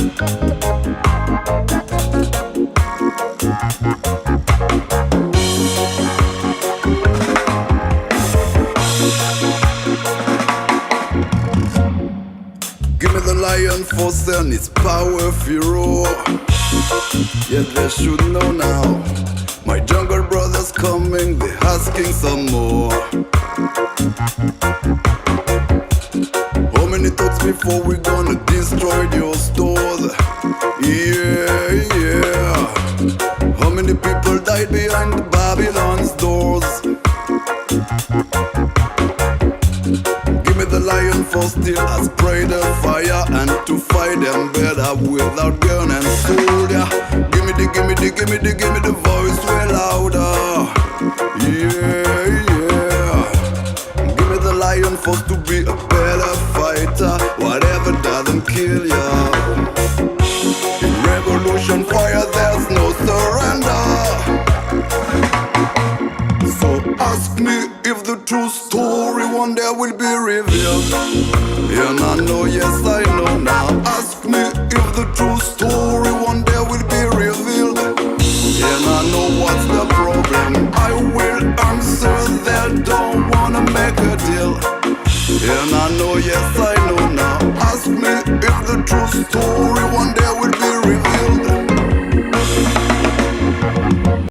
Give me the lion force and its power if you roar. Yet they should know now. My jungle brothers coming, they're asking some more. How many thoughts before we gonna destroy your stores? Yeah, yeah. How many people died behind the Babylon's doors? Give me the lion for still as pray the fire, and to fight them better without gun and sword. Yeah. Give me the voice way louder. Yeah, yeah. Give me the lion force to be a better fighter. Whatever doesn't kill ya. In revolution fire there's no surrender. So ask me if the true story one day will be revealed. And I know, yes I know now. Ask me if the true story one day will be revealed. And I know what's the problem. I will answer, they don't wanna make a deal. And I know, yes I know now. Ask me if the true story one day